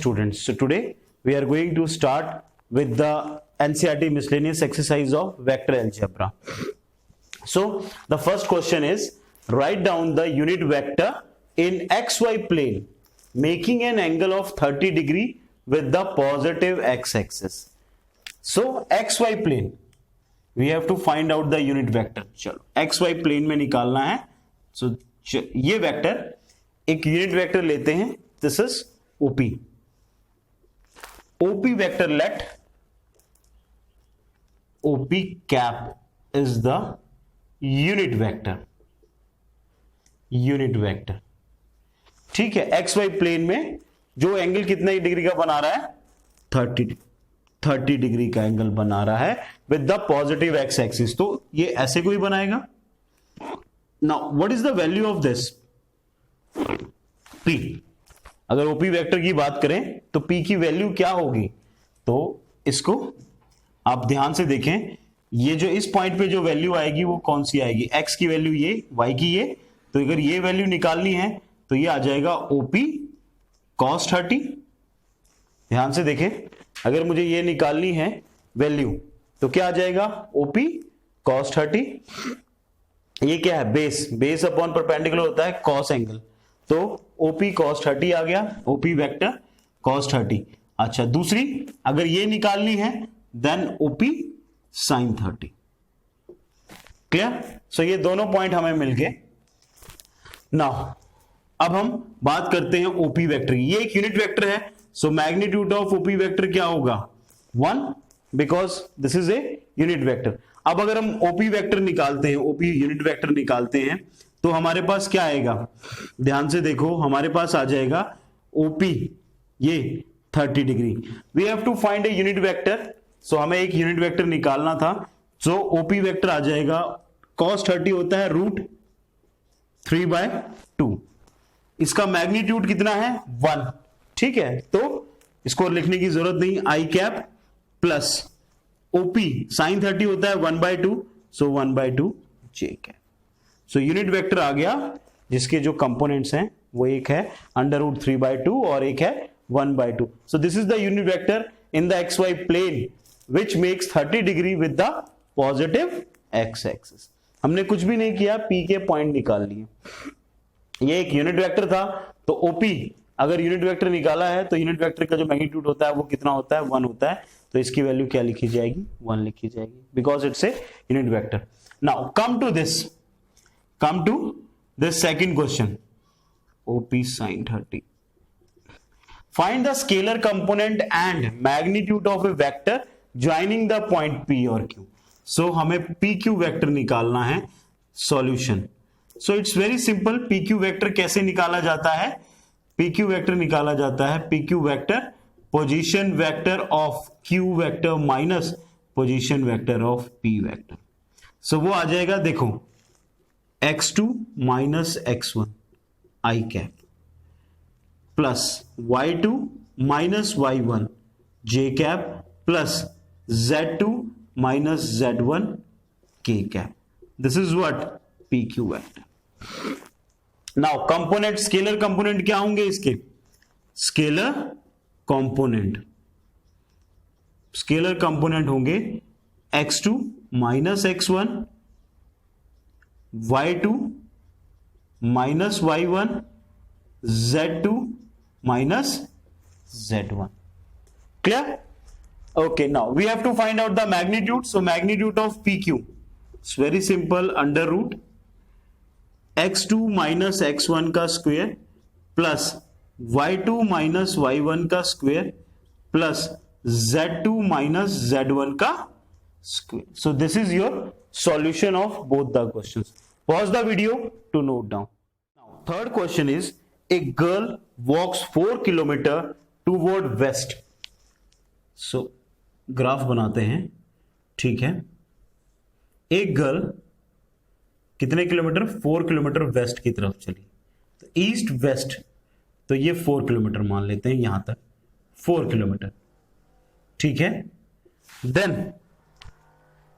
students, so today we are going to start with the NCERT miscellaneous exercise of vector algebra. So the first question is, write down the unit vector in xy plane making an angle of 30 degree with the positive x-axis. So xy plane we have to find out the unit vector. चलो xy plane में निकालना है. So ये vector एक unit vector लेते हैं. This is OP. OP vector late OP cap is the unit vector. Unit vector. ठीक है. XY प्लेन में जो एंगल कितने डिग्री का बना रहा है? 30 डिग्री का एंगल बना रहा है with the positive X axis. तो ये ऐसे कोई बनाएगा. Now what is the value of this? P. अगर OP वेक्टर की बात करें तो P की वैल्यू क्या होगी? तो इसको आप ध्यान से देखें. ये जो इस पॉइंट पे जो वैल्यू आएगी वो कौन सी आएगी? X की वैल्यू ये, Y की ये. तो अगर ये वैल्यू निकालनी है तो ये आ जाएगा OP cos 30. ध्यान से देखें. अगर मुझे ये निकालनी है वैल्यू तो क्या आ जाएगा? OP cos 30. ये क्या है? बेस अपॉन परपेंडिकुलर होता है cos एंगल. तो OP cos 30 आ गया. OP vector cos 30. अच्छा, दूसरी अगर ये निकालनी है देन OP sin 30. क्लियर? सो ये दोनों पॉइंट हमें मिल गए. नाउ अब हम बात करते हैं OP वेक्टर की. ये एक यूनिट वेक्टर है. So magnitude of OP vector क्या होगा? 1, because this is a unit vector. अब अगर हम OP वेक्टर निकालते हैं, OP यूनिट वेक्टर निकालते हैं तो हमारे पास क्या आएगा? ध्यान से देखो. हमारे पास आ जाएगा OP ये 30 degree. We have to find a unit vector. So हमें एक यूनिट वेक्टर निकालना था. सो OP वेक्टर आ जाएगा cos 30 होता है √3/2. इसका मैग्नीट्यूड कितना है? 1. ठीक है. तो इसको लिखने की जरूरत नहीं. I cap plus OP sin 30 होता है 1/2. So 1/2 J cap. So unit vector आ गया जिसके जो कंपोनेंट्स हैं वो एक है √3/2 और एक है 1/2. So this is the unit vector in the XY plane which makes 30 degree with the positive X axis. हमने कुछ भी नहीं किया, P के पॉइंट निकाल लिए. ये एक यूनिट वेक्टर था. तो OP अगर यूनिट वेक्टर निकाला है तो यूनिट वेक्टर का जो मैग्नीट्यूड होता है वो कितना होता है? 1 होता है. तो इसकी वैल्यू क्या लिखी जाएगी? 1 लिखी जाएगी because it's a unit vector. Now come to this second question. OP sin 30. Find the scalar component and magnitude of a vector joining the point P और Q. So हमें PQ वेक्टर निकालना है. Solution. So it's very simple. PQ vector कैसे निकाला जाता है? PQ vector निकाला जाता है PQ vector position vector of Q vector minus position vector of P vector. So वो आ जाएगा, देखो, x2 minus x1 I cap plus y2 minus y1 j cap plus z2 minus z1 k cap. This is what? PQ vector. Now component, scalar component क्या होंगे इसके? Scalar component होंगे x2 minus x1 y2 minus y1 z2 minus z1. Clear? Okay, now we have to find out the magnitude. So magnitude of PQ, it's very simple. Under root x2 minus x1 का square plus y2 minus y1 का square plus z2 minus z1 का square. So this is your solution of both the questions. Pause the video to note down. Now third question is, a girl walks 4 kilometer toward west. So graph बनाते हैं. ठीक है. एक girl कितने kilometre? 4 kilometre west की तरफ चली. तो ईस्ट वेस्ट, तो ये 4 किलोमीटर मान लेते हैं. यहां तक 4 किलोमीटर. ठीक है.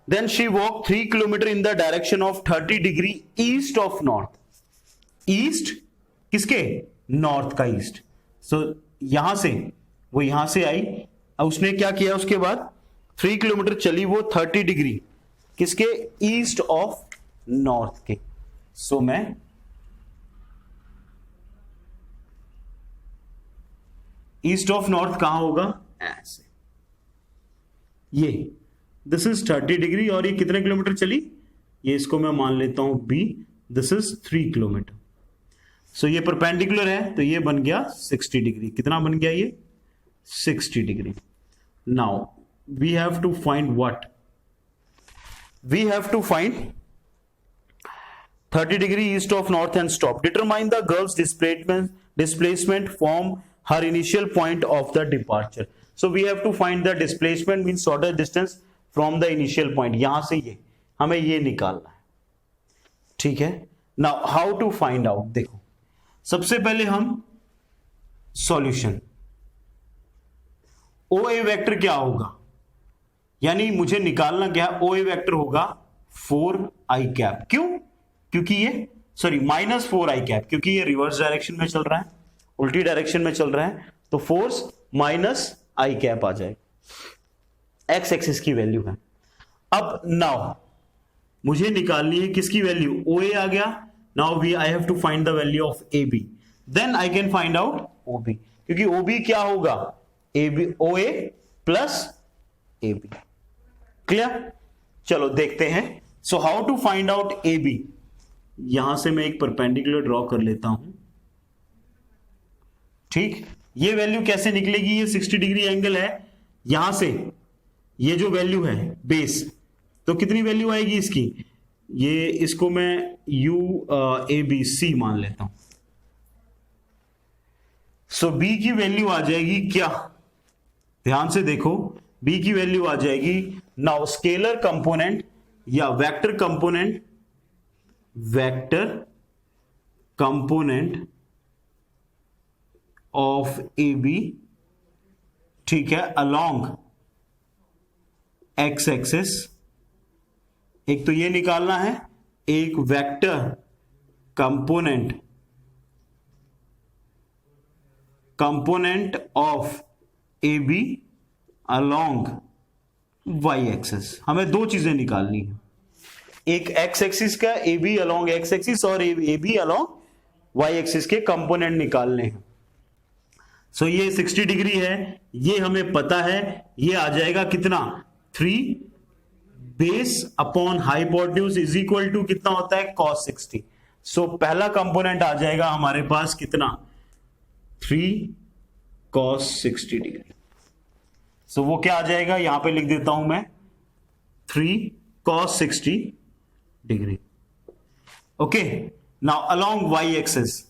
Then she walk 3 kilometre in the direction of 30 degree east of north. East किसके? नॉर्थ का ईस्ट. सो यहां से वो यहां से आई, अब उसने क्या किया उसके बाद 3 किलोमीटर चली वो 30 डिग्री किसके, ईस्ट ऑफ नॉर्थ के। सो मैं ईस्ट ऑफ नॉर्थ कहां होगा, ऐसे, ये दिस इज 30 डिग्री और ये कितने किलोमीटर चली, ये इसको मैं मान लेता हूं बी, दिस इज 3 किलोमीटर। सो ये परपेंडिकुलर है तो ये बन गया 60 डिग्री। कितना बन गया ये, 60 degree. Now we have to find what, we have to find 30 degree east of north and stop. Determine the girl's displacement from her initial point of the departure. So we have to find the displacement mean shorter distance from the initial point, यहां से ये हमें ये निकालना है, ठीक है। Now how to find out, देखो सबसे पहले हम सॉल्यूशन, ओ ए वेक्टर क्या होगा, यानी मुझे निकालना क्या, ओ ए वेक्टर होगा 4i कैप। क्यों, क्योंकि ये सॉरी -4i कैप, क्योंकि ये रिवर्स डायरेक्शन में चल रहा है, उल्टी डायरेक्शन में चल रहा है, तो फोर्स -i कैप आ जाएगा, एक्स एक्सिस की वैल्यू है। अब नाउ मुझे निकालनी है किसकी वैल्यू, ओ ए आ गया। Now I have to find the value of A B, then I can find out O B, क्योंकि ओ बी क्या होगा, A B, O A plus A B. Clear, चलो देखते हैं। So how to find out A B, यहां से मैं एक परपेंडिकुलर ड्रॉ कर लेता हूं, ठीक। ये वैल्यू कैसे निकलेगी, ये 60 डिग्री एंगल है, यहां से ये जो वैल्यू है बेस, तो कितनी वैल्यू आएगी इसकी, ये इसको मैं यू ए बी सी मान लेता हूं। सो बी की वैल्यू आ जाएगी क्या, ध्यान से देखो, बी की वैल्यू आ जाएगी, नाउ स्केलर कंपोनेंट या vector component, vector component of A B, ठीक है, अलोंग एक्स एक्सिस। एक तो ये निकालना है, एक vector component of A B along Y axis. हमें दो चीजें निकालनी है, एक एक्स एक्सिस का A B along X axis और A B along Y axis के कंपोनेंट निकालने हैं। सो ये 60 डिग्री है, ये हमें पता है, ये आ जाएगा कितना, 3 base upon hypotenuse is equal to कितना होता है, cos 60। सो पहला कंपोनेंट आ जाएगा हमारे पास कितना, 3 cos 60 डिग्री। सो वो क्या आ जाएगा, यहां पे लिख देता हूं मैं 3 cos 60 degree. Okay, now along Y axis,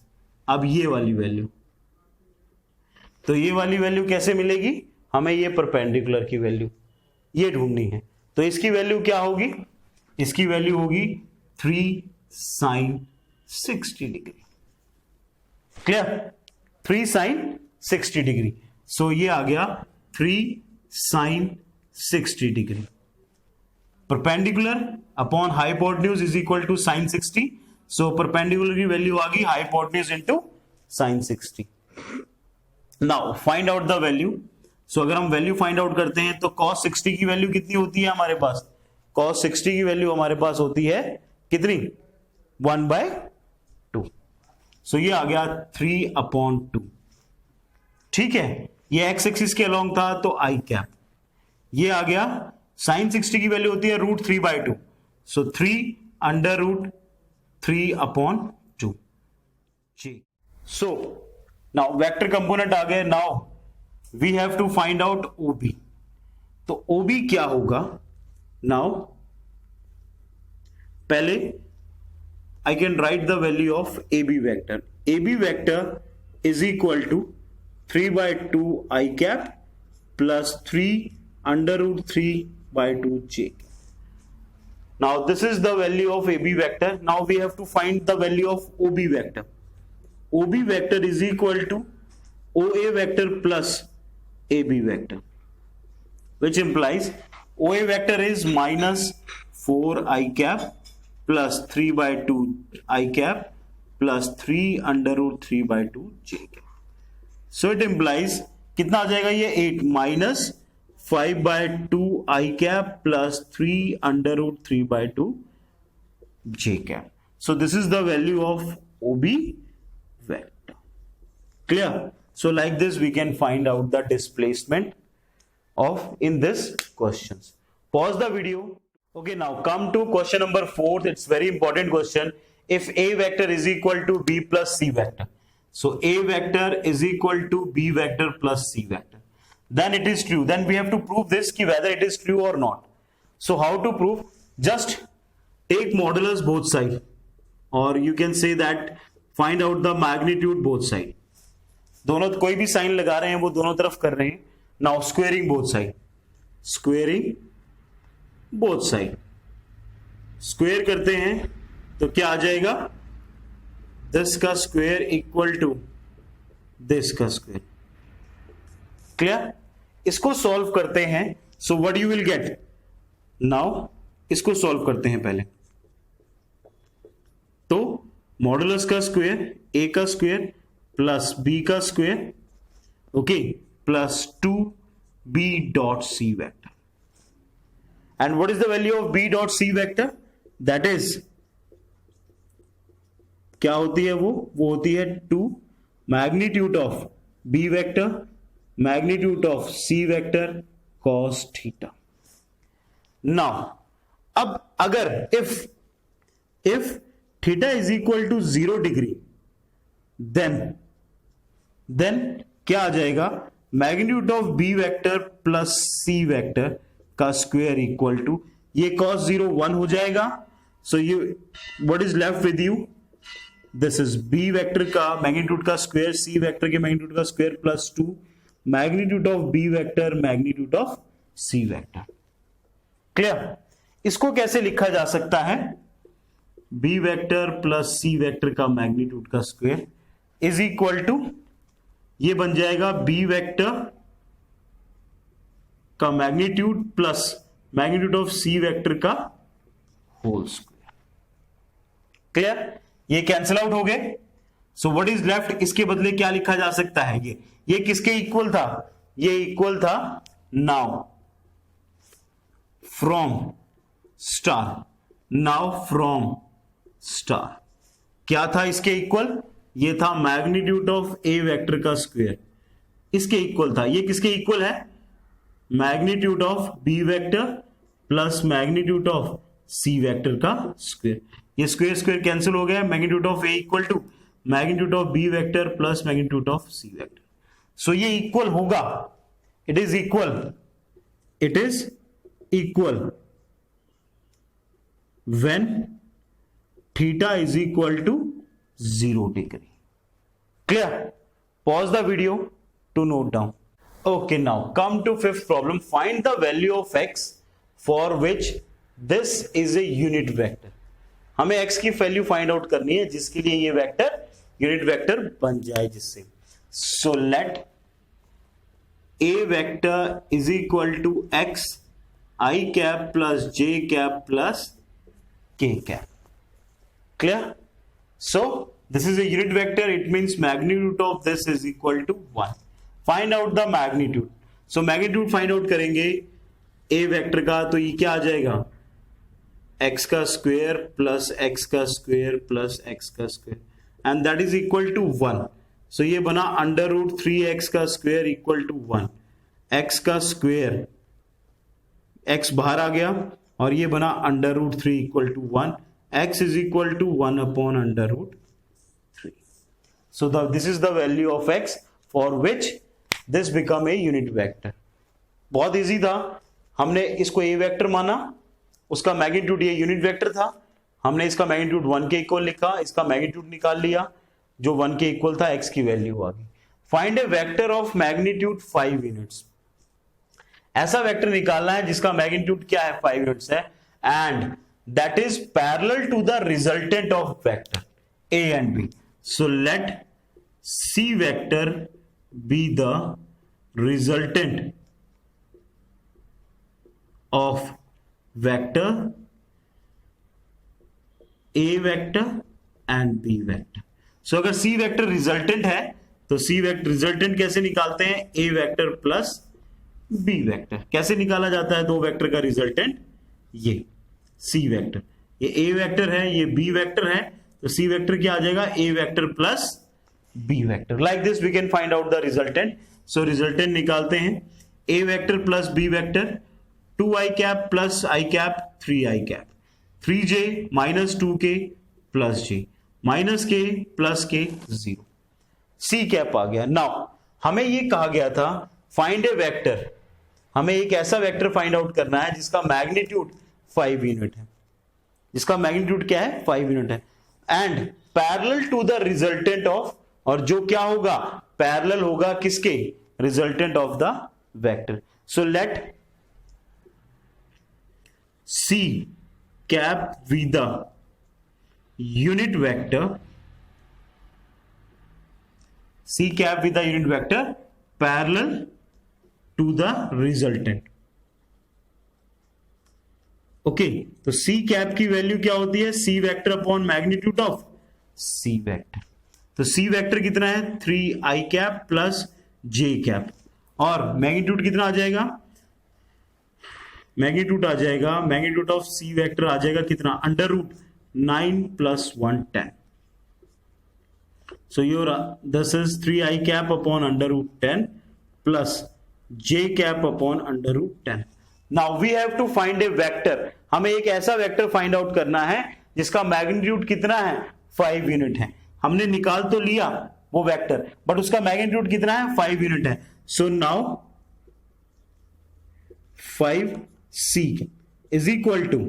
अब ये वाली वैल्यू, तो ये वाली वैल्यू कैसे मिलेगी, हमें ये परपेंडिकुलर की वैल्यू ये ढूंढनी है। तो इसकी वैल्यू क्या होगी, इसकी वैल्यू होगी 3 sin 60 degree. Clear, 3 sin 60 degree. So ये आ गया 3 sin 60 degree. Perpendicular upon hypotenuse is equal to sin 60। So perpendicular की वैल्यू आ गई hypotenuse into sin 60। Now find out the value. So अगर हम वैल्यू फाइंड आउट करते हैं तो cos 60 की वैल्यू कितनी होती है हमारे पास, cos 60 की वैल्यू हमारे पास होती है कितनी, 1/2। सो ये आ गया 3/2। ठीक है, ये x एक्सिस के अलोंग था तो i कैप, ये आ गया sin 60 की वैल्यू होती है √3/2। सो 3/3/2। जी, सो नाउ वेक्टर कंपोनेंट आ गए। Now we have to find out OB। तो OB क्या होगा, नाउ पहले I can write the value of AB vector. AB vector is equal to 3/2 i cap plus 3/3/2j। Now this is the value of AB vector. Now we have to find the value of OB vector. OB vector is equal to OA vector plus AB vector, which implies OA vector is -4i cap plus 3/2 i cap plus 3/3/2 j cap. So it implies कितना आ जाएगा ये 8 minus 5/2 I cap plus 3√3/2 j cap. So this is the value of OB vector. Clear? So like this we can find out the displacement of in this questions. Pause the video. Okay, now come to question number 4. It's very important question. If A vector is equal to B plus C vector. So A vector is equal to B vector plus C vector. Then it is true. Then we have to prove this ki whether it is true or not. So how to prove? Just take modulus both side, or you can say that find out the magnitude both side. दोनों कोई भी sign लगा रहे हैं वो दोनों तरफ कर रहे हैं. Now squaring both side, squaring both side, square करते हैं तो क्या आ जाएगा? दिस का स्क्वेयर इक्वल टू दिस का स्क्वेयर. क्लियर? इसको सॉल्व करते हैं. So what you will get? Now इसको सॉल्व करते हैं पहले. तो मॉडुलस का स्क्वायर ए का स्क्वायर प्लस बी का square, okay, plus 2b dot c vector. And what is the value of b dot c vector? That is क्या होती है वो होती है 2 magnitude of b vector magnitude of c vector cos theta. Now अब अगर if theta is equal to 0 degree, then क्या आ जाएगा? Magnitude of B vector plus c vector का स्क्वायर इक्वल टू ये cos 0 1 हो जाएगा. सो ये what is left with you? This is b vector का मैग्नीट्यूड का स्क्वायर सी वेक्टर के मैग्नीट्यूड का square plus 2 magnitude of B vector magnitude of C vector. Clear? इसको कैसे लिखा जा सकता है? B vector plus c vector का मैग्नीट्यूड का स्क्वायर इज इक्वल टू ये बन जाएगा बी वेक्टर का magnitude plus magnitude of C vector का होल स्क्वायर. क्लियर? ये कैंसिल आउट हो गए. So what is left? इसके बदले क्या लिखा जा सकता है? ये किसके इक्वल था? ये इक्वल था now from star. Now from star क्या था इसके इक्वल? ये था मैग्नीट्यूड ऑफ ए वेक्टर का स्क्वायर. इसके इक्वल था. ये किसके इक्वल है? Magnitude of B vector plus magnitude of C vector का स्क्वायर. ये स्क्वायर स्क्वायर कैंसिल हो गया. Magnitude of A equal to magnitude of B vector plus magnitude of C vector. So ये इक्वल होगा. It is equal when theta is equal to 0 degree. Clear? Pause the video to note down. Okay, now come to fifth problem. Find the value of x for which this is a unit vector. हमें x की value find out करनी है जिसके लिए ये vector unit vector बन जाए. जिससे so let a vector is equal to x I cap plus j cap plus k cap. Clear? So this is a unit vector. It means magnitude of this is equal to 1. Find out the magnitude. So magnitude find out करेंगे a vector का. तो ये क्या आ जाएगा? x का square plus x का square plus x का square and that is equal to 1. So ये बना √3x का स्क्वायर इक्वल टू 1. x का स्क्वायर, x बाहर आ गया और ये बना √3 equal to 1. x is equal to 1 upon √3. So this is the value of x for which this become A unit vector. बहुत इजी था. हमने इसको ए वेक्टर माना, उसका मैग्नीट्यूड ये यूनिट वेक्टर था. हमने इसका मैग्नीट्यूड 1 के इक्वल लिखा, इसका मैग्नीट्यूड निकाल लिया जो 1 के इक्वल था, x की वैल्यू आ गई. Find a vector of magnitude 5 units. ऐसा वेक्टर निकालना है जिसका मैग्नीट्यूड क्या है? 5 यूनिट्स है and that is parallel to the resultant of vector a and b. So let c vector be the resultant of vector a vector and b vector. So अगर c vector resultant है तो C vector resultant कैसे निकालते हैं, A vector plus B vector. कैसे निकाला जाता है दो वेक्टर का रिजल्टेंट, ये सी वेक्टर, ये ए वेक्टर है, ये बी वेक्टर है, तो सी वेक्टर क्या आ जाएगा, A vector plus B vector. Like this we can find out the resultant. So resultant निकालते हैं, A vector plus B vector, 2i cap plus I cap 3i cap, 3j minus 2k plus j minus k plus k 0, C cap आ गया। Now हमें ये कहा गया था find a vector, हमें एक ऐसा वेक्टर फाइंड आउट करना है जिसका मैग्नीट्यूड 5 यूनिट है, जिसका मैग्नीट्यूड क्या है 5 यूनिट है, and parallel to the resultant of, और जो क्या होगा पैरेलल होगा किसके, resultant of the vector. So let C cap with the unit vector, C cap with the unit vector parallel to the resultant। Okay, तो C cap की value क्या होती है, C vector upon magnitude of C vector. तो C vector कितना है 3i cap plus j cap, और magnitude कितना आ जाएगा, मैग्नीट्यूड आ जाएगा, मैग्नीट्यूड ऑफ सी वेक्टर आ जाएगा कितना, under root 9 plus 1 10। So your this is 3i cap upon under root 10 plus j cap upon under root 10। Now we have to find a vector, हमें एक ऐसा वेक्टर फाइंड आउट करना है जिसका magnitude कितना है 5 यूनिट है। हमने निकाल तो लिया वो वेक्टर, बट उसका मैग्नीट्यूड कितना है 5 यूनिट है। So now 5c is equal to,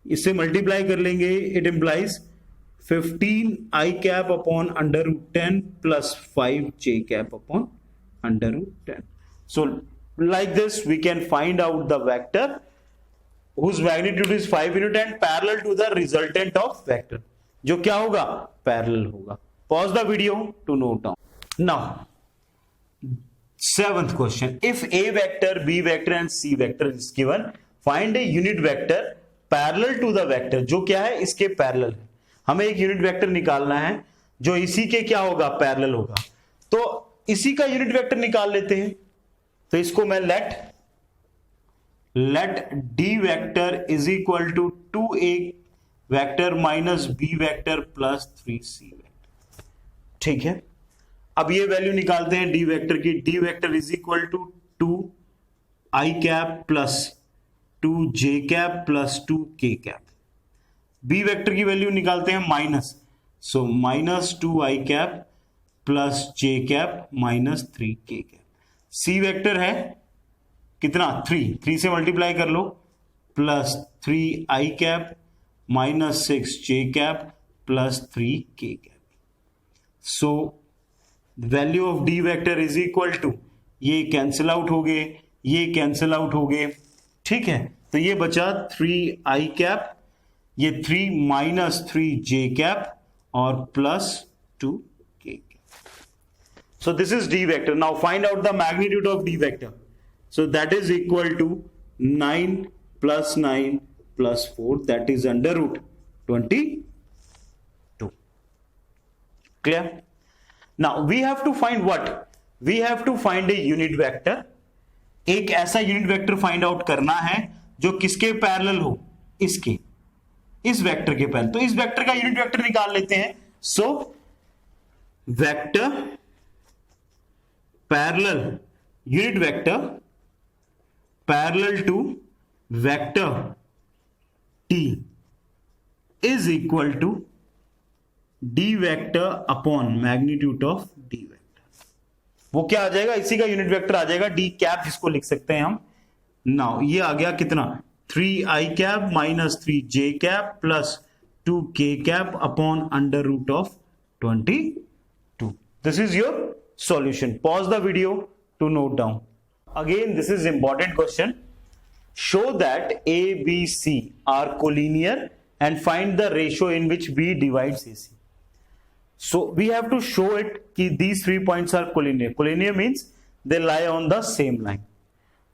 इससे मल्टीप्लाई कर लेंगे, it implies 15i cap upon under root 10 plus 5j cap upon under root 10। So like this we can find out the vector whose magnitude is 5 unit and parallel to the resultant of vector, जो क्या होगा parallel होगा। Pause the video to note down. Now 7th question, if a vector, b vector and c vector is given, find a unit vector parallel to the vector, जो क्या है इसके parallel है। हमें एक यूनिट वेक्टर निकालना है जो इसी के क्या होगा पैरेलल होगा, तो इसी का यूनिट वेक्टर निकाल लेते हैं। तो इसको मैं let d vector is equal to 2a vector minus b vector plus 3c vector, ठीक है। अब ये वैल्यू निकालते हैं डी वेक्टर की, D vector is equal to 2i cap plus 2j cap plus 2k cap. B vector की value निकालते हैं minus, so minus 2i cap plus j cap minus 3k cap. C vector है कितना 3 से multiply कर लो, plus 3i cap minus 6j cap plus 3k cap. So value of d vector is equal to, ये cancel out हो गए, ये cancel out हो गए, ठीक है। तो ये बचा 3i कैप, ये 3 माइनस 3j कैप और plus 2k cap. So this is d vector. Now find out the magnitude of d vector. So that is equal to 9 plus 9 plus 4, that is under root 22। Clear? Now we have to find what? We have to find a unit vector। एक ऐसा unit vector find out करना है जो किसके parallel हो, इसके, इस vector के पैरेलल। तो इस वेक्टर का यूनिट वेक्टर निकाल लेते हैं। So vector parallel, unit vector parallel to vector t is equal to d vector upon magnitude of d vector. वो क्या आ जाएगा, इसी का यूनिट वेक्टर आ जाएगा, डी कैप जिसको लिख सकते हैं हम। नाउ ये आ गया कितना 3i cap minus 3j cap plus 2k cap upon under root of 22। This is your solution. Pause the video to note down. Again this is important question. Show that a b c are collinear and find the ratio in which b divides ac। So we have to show it कि these 3 points are collinear। Collinear means they lie on the same line।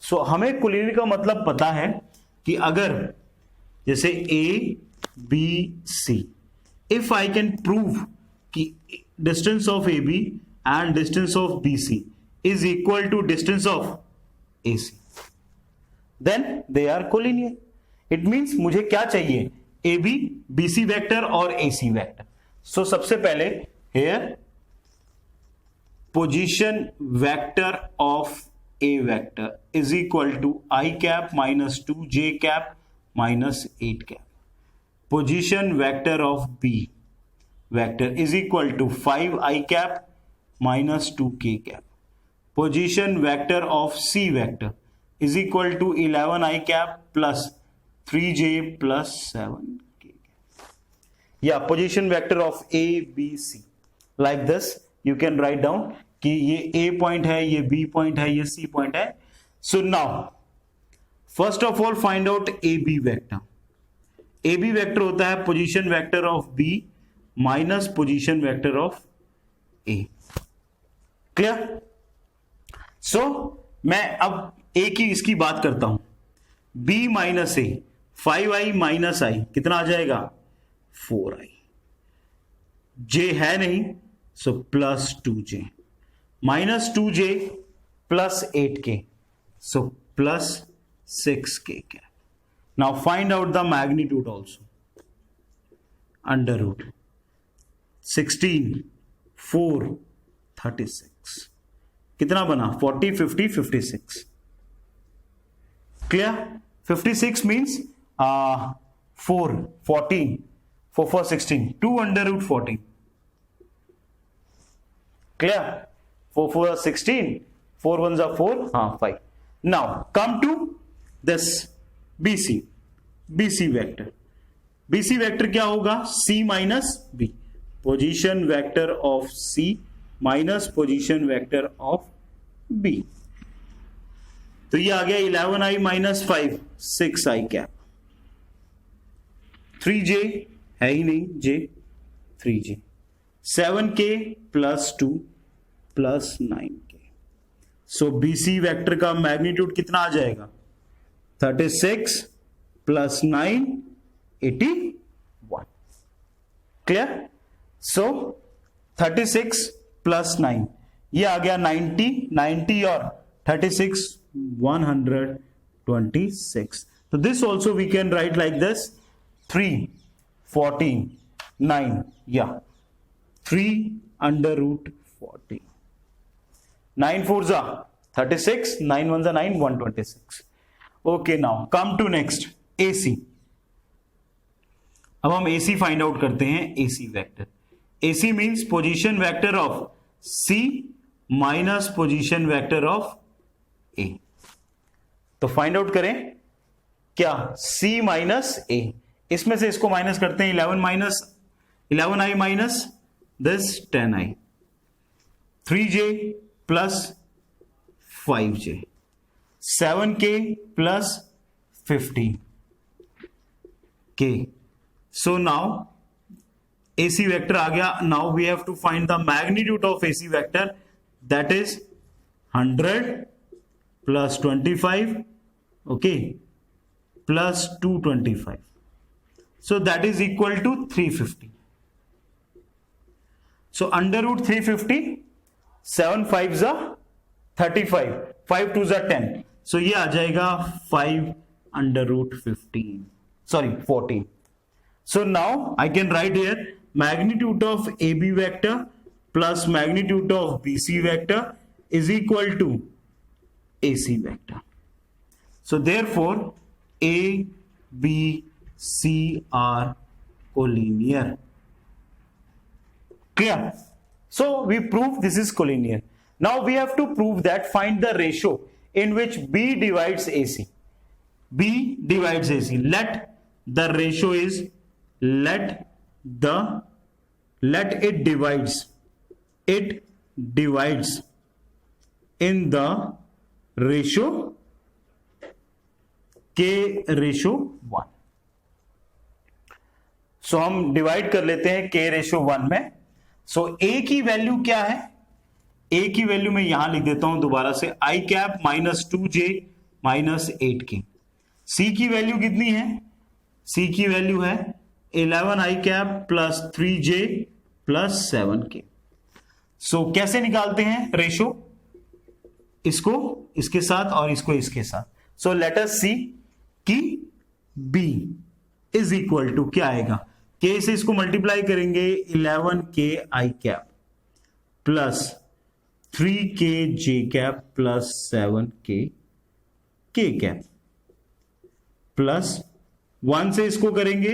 So हमें collinear का मतलब पता है कि अगर जैसे a b c, if I can prove कि distance of ab and distance of BC is equal to distance of AC, then they are collinear. It means मुझे क्या चाहिए, AB, BC वेक्टर और AC वेक्टर. So सबसे पहले here position vector of A vector is equal to I cap minus 2j cap minus 8 cap. Position vector of B vector is equal to 5I cap minus 2k cap. Position vector of C vector is equal to 11I cap plus 3j plus 7k cap. Yeah, position vector of A, B, C. Like this, you can write down कि ये A point है, ये B point है, ये C point है. So now, first of all, find out AB vector. AB vector होता है position vector of B minus position vector of A. Clear? So मैं अब A की इसकी बात करता हूं. B minus A, 5I minus I कितना आ जाएगा, 4I. J है नहीं, so plus 2J. Minus 2J plus 8K, so plus 6K cap. Now find out the magnitude also. Under root 16, 4, 36. कितना बना, 40, 50, 56. Clear? 56 means 4, 14, 4, 4, 16, 2 under root 14. Clear? 4, 4 are 16, 4 ones are 4, 5. Now come to this BC vector. BC vector क्या होगा, C minus B. Position vector of C minus position vector of B. तो ये आ गया 11I minus 5, 6I cap. 3J है ही नहीं, J 3J. 7K plus 2 plus 9K. So BC vector का magnitude कितना आ जाएगा, 36 plus 9, 81. Clear? So 36 plus 9, ये आ गया 90, 90 और 36, 126. So this also we can write like this, 3, 14, 9, yeah, 3 under root 14. 9 4s are 36, 9 1s are 9, 126. Okay, now come to next AC. अब हम AC फाइंड आउट करते हैं. AC vector, AC means position vector of C minus position vector of A. तो find out करें क्या, C minus A. इसमें से इसको माइनस करते हैं, 11I minus this 10I, 3J plus 5J, 7K plus 15K. So now AC vector आ गया. Now we have to find the magnitude of AC vector, that is 100 plus 25, okay, plus 225. So that is equal to 350. So under root 350, 7 5s are 35, 5 2s are 10. So ये आ जाएगा 5 under root 15. Sorry, 14. So now I can write here magnitude of AB vector plus magnitude of BC vector is equal to AC vector. So therefore A, B, C are collinear. Clear? So we prove this is collinear. Now we have to prove that, find the ratio in which B divides AC. B divides AC. Let the ratio is, let it divides. It divides in the ratio K ratio 1. So हम divide कर लेते हैं K ratio 1 में. सो A की value क्या है, A की value मैं यहां लिख देता हूं दोबारा से, I cap minus 2J minus 8K. C की वैल्यू कितनी है, C की वैल्यू है 11I cap plus 3J plus 7K. सो कैसे निकालते हैं रेशो? इसको इसके साथ और इसको इसके साथ. सो लेट अस सी कि B इज इक्वल टू क्या आएगा. K से इसको मल्टीप्लाई करेंगे 11K I cap plus 3K J cap plus 7K K cap plus 1 से इसको करेंगे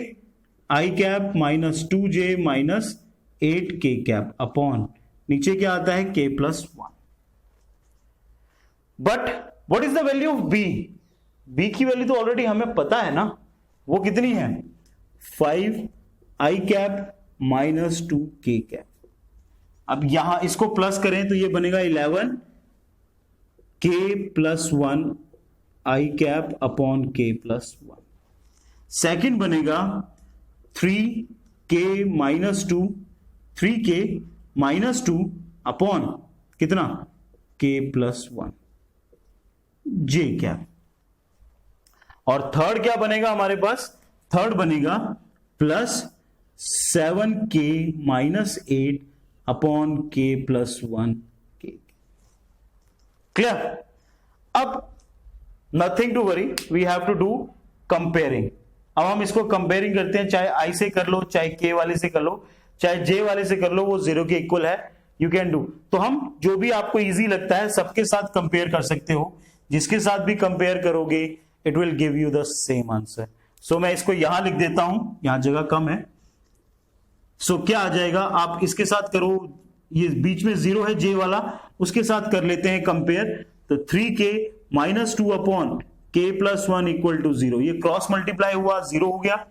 I cap minus 2J minus 8K cap upon नीचे क्या आता है K plus 1. But what is the value of B? B की value तो already हमें पता है ना, वो कितनी है 5 I cap minus 2K cap. अब यहां इसको प्लस करें तो ये बनेगा 11K plus 1 I cap upon K plus 1. Second बनेगा 3K minus 2 3K minus 2 upon कितना K प्लस 1 J कैप. और थर्ड क्या बनेगा हमारे पास? थर्ड बनेगा plus 7K minus 8 upon K plus 1 K. Clear? अब nothing to worry, we have to do comparing. अब हम इसको कंपेयरिंग करते हैं, चाहे I से कर लो, चाहे K वाले से कर लो, चाहे J वाले से कर लो, वो 0 के इक्वल है. You can do. तो हम जो भी आपको इजी लगता है सबके साथ कंपेयर कर सकते हो. जिसके साथ भी कंपेयर करोगे it will give you the same answer. So मैं इसको यहां लिख देता हूं, यहां जगह कम है. सो क्या आ जाएगा, आप इसके साथ करो, ये बीच में 0 है J वाला, उसके साथ कर लेते हैं कंपेयर. तो 3K minus 2 upon K plus 1 equal to 0. ये क्रॉस मल्टीप्लाई हुआ 0 हो गया.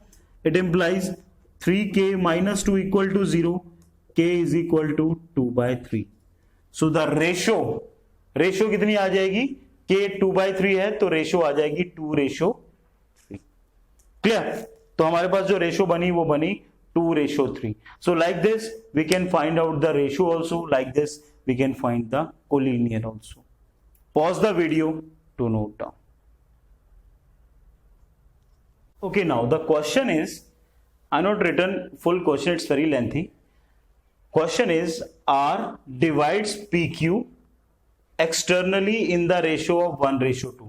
It implies 3K minus 2 equal to 0, K is equal to 2/3. So the ratio कितनी आ जाएगी? K 2/3 है तो रेशो आ जाएगी 2:3. क्लियर? तो हमारे पास जो रेशो बनी वो बनी 2:3. So like this we can find out the ratio also, like this we can find the collinear also. Pause the video to note down. Okay, now the question is, I not written full question, it's very lengthy. Question is, R divides PQ externally in the ratio of 1:2.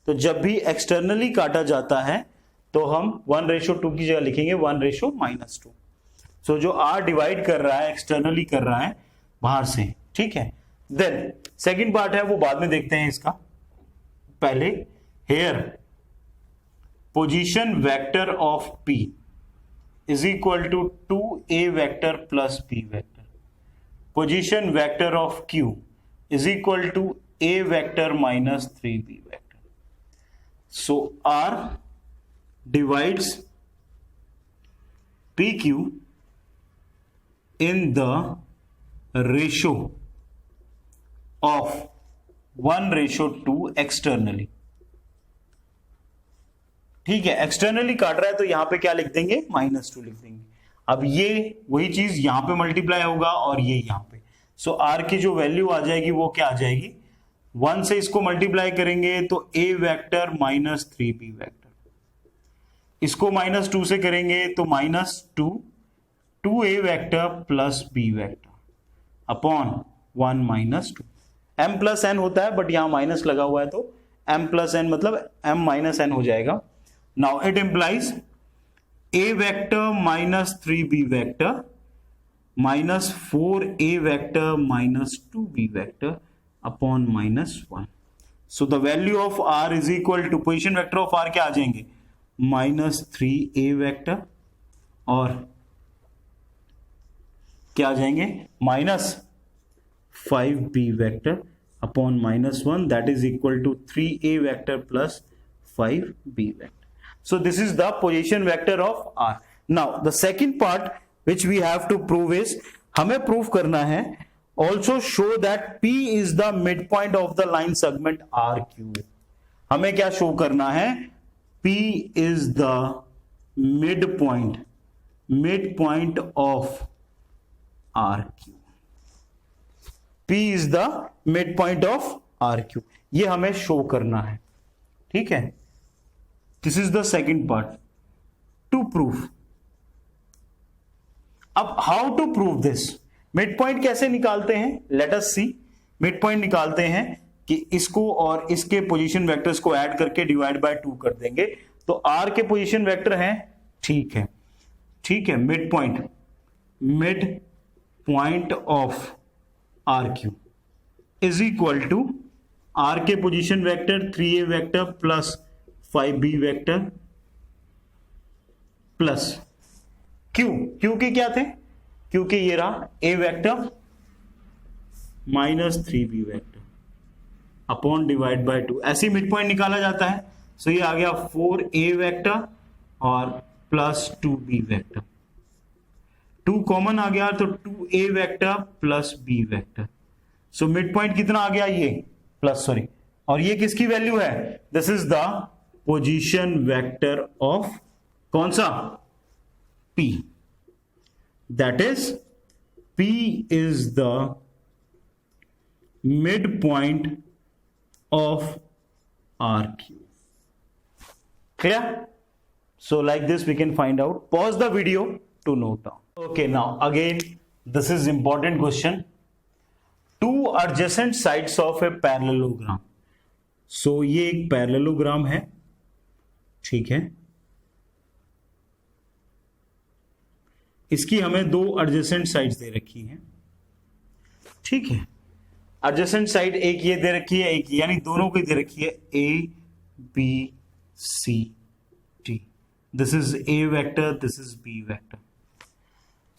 तो जब भी externally काटा जाता है तो हम 1:2 की जगह लिखेंगे 1:-2. सो जो R डिवाइड कर रहा है externally कर रहा है बाहर से, ठीक है. देन सेकेंड पार्ट है वो बाद में देखते हैं इसका. पहले here position vector of P is equal to 2A vector plus B vector. Position vector of Q is equal to A vector minus 3B vector. So R divides PQ in the ratio of 1:2 externally. ठीक है, externally काट रहा है तो यहां पे क्या लिख देंगे -2 लिख देंगे. अब ये वही चीज यहां पे मल्टीप्लाई होगा और ये यहां पे. सो आर की जो वैल्यू आ जाएगी वो क्या आ जाएगी, 1 से इसको मल्टीप्लाई करेंगे तो A vector minus 3B vector, इसको -2 से करेंगे तो -2A vector plus B vector upon 1 -2. M plus n होता है बट यहां माइनस लगा हुआ है तो M प्लस n मतलब M माइनस n हो जाएगा. Now it implies A vector minus 3B vector minus 4A vector minus 2B vector upon -1. So the value of R is equal to position vector of R क्या आ जाएंगे -3A vector और क्या आ जाएंगे -5B vector upon -1, that is equal to 3A vector plus 5B vector. So this is the position vector of R. Now the second part which we have to prove is, हमें prove करना है also show that P is the midpoint of the line segment RQ. हमें क्या show करना है, P is the midpoint of RQ. P is the midpoint of RQ. ये हमें show करना है, ठीक है. This is the second part to prove. अब how to prove this? Mid point कैसे निकालते हैं, लेट अस सी। मिड पॉइंट निकालते हैं कि इसको और इसके पोजीशन वेक्टर्स को ऐड करके डिवाइड बाय 2 कर देंगे, तो आर के पोजीशन वेक्टर हैं, ठीक है, ठीक है। Mid point of R Q is equal to R के position vector 3a vector plus 5b vector plus Q के क्या थे, क्योंकि ये रहा a vector minus 3b vector upon divide by 2, ऐसे मिड पॉइंट निकाला जाता है। सो ये आ गया 4a वेक्टर और प्लस 2b वेक्टर, 2 कॉमन आ गया तो 2a vector plus b vector. So mid point कितना आ गया, ये प्लस, सॉरी, और ये किसकी वैल्यू है, this is the position vector of कौन सा, P, that is P is the mid point of RQ। Clear? So like this we can find out. Pause the video to note down. Okay, now again this is important question. Two adjacent sides of a parallelogram. So ये एक parallelogram है, ठीक है, इसकी हमें 2 adjacent sides दे रखी हैं, ठीक है। adjacent side एक ये दे रखी है, एक यानी दोनों की दे रखी है A B C D. This is A vector, this is B vector.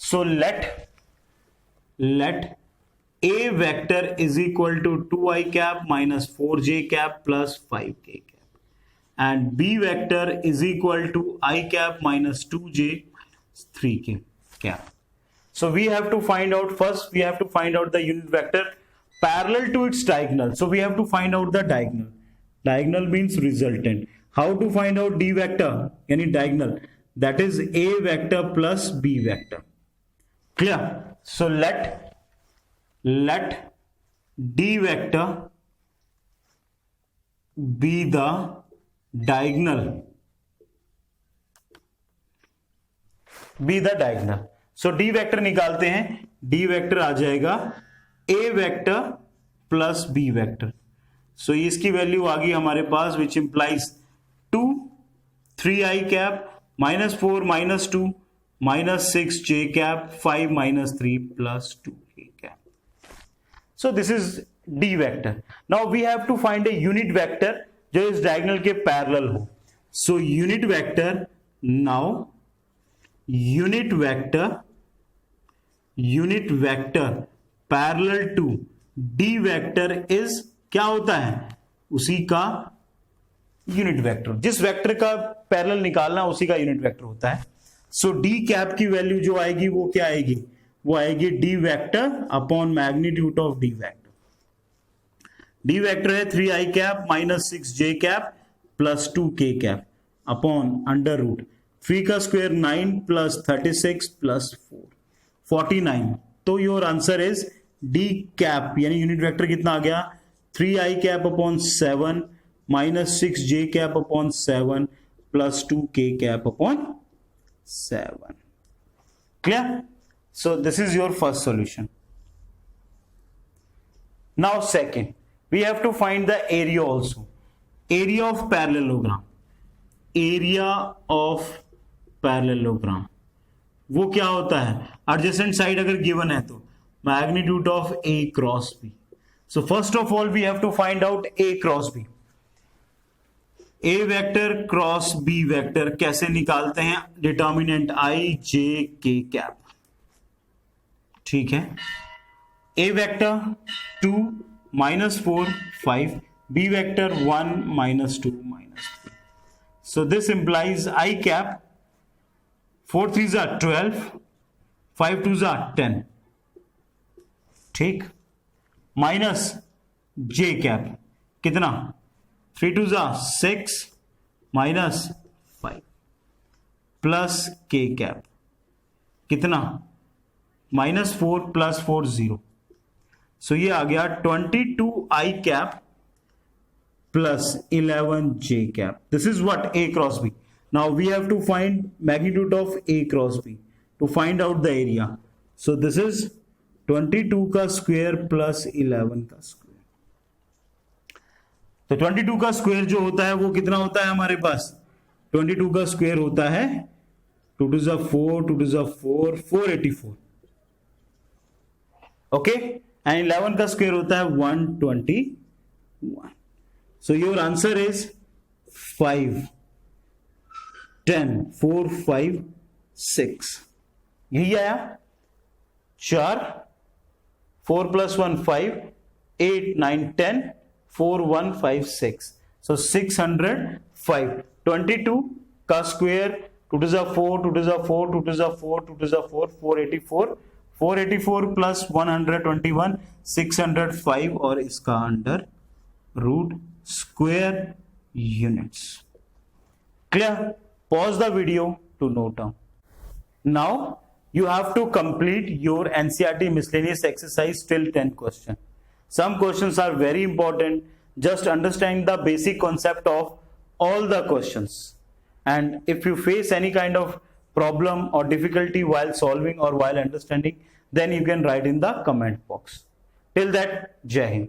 So let A vector is equal to 2i cap minus 4j cap plus 5k cap, and B vector is equal to I cap minus 2j minus 3k cap. So we have to find out, first we have to find out the unit vector parallel to its diagonal. So we have to find out the diagonal. Diagonal means resultant. How to find out D vector, yani diagonal, that is A vector plus B vector. Clear? So let D vector be the diagonal. So D vector निकालते हैं, D vector आ जाएगा A vector plus B vector. So इसकी value आ गई हमारे पास, which implies 2 3i cap minus 4 minus 2 minus 6j cap 5 minus 3 plus 2k cap. So this is D vector. Now we have to find a unit vector जो इस diagonal के parallel हो. So unit vector, now unit vector parallel to D vector is क्या होता है, उसी का unit vector, जिस वेक्टर का पैरेलल निकालना उसी का यूनिट वेक्टर होता है। सो डी कैप की वैल्यू जो आएगी वो क्या आएगी, वो आएगी d vector upon magnitude of d vector. D vector है 3i cap minus 6j cap plus 2k cap upon under root 3 का स्क्वायर 9 प्लस 36 प्लस 4 49। तो your answer is D cap, यानी यूनिट वेक्टर कितना आ गया, 3i cap upon 7 minus 6j cap upon 7 plus 2k cap upon 7. Clear? So this is your first solution. Now second, we have to find the area also. Area of parallelogram. Area of parallelogram. वो क्या होता है, adjacent side अगर given है तो magnitude of A cross B. So first of all we have to find out A cross B. A vector cross B vector कैसे निकालते हैं, determinant I J K cap, ठीक है। A vector 2 minus 4 5, B vector 1 minus 2 minus 3. So this implies I cap 4 3s are 12, 5 2s are 10, ठीक, minus J cap कितना, 3 2s are 6 minus 5 plus k cap कितना, minus 4 plus 4 0। सो ये आ गया 22i cap plus 11j cap. This is what A cross B. Now we have to find magnitude of A cross B to find out the area. So this is 22 का square plus 11 का square. तो 22 का square जो होता है वो कितना होता है हमारे पास? 22 का स्क्वायर होता है 2 to the 4, 2 to the 4, 484। Okay, and 11 का स्क्वायर होता है 121। So your answer is 5, 10, 4, 5, 6। यही आया। 4, 4 plus 1 5, 8, 9, 10, 4, 1, 5, 6। So 605। 22 का square 2 to the 4, 2 to the 4, 2 to the 4, 2 to the 4, 484। 484 plus 121, 605 और इसका under root square units. Clear? Pause the video to note down. Now you have to complete your NCERT miscellaneous exercise till 10 question. Some questions are very important. Just understand the basic concept of all the questions. And if you face any kind of problem or difficulty while solving or while understanding, then you can write in the comment box. Till that, Jai Hind.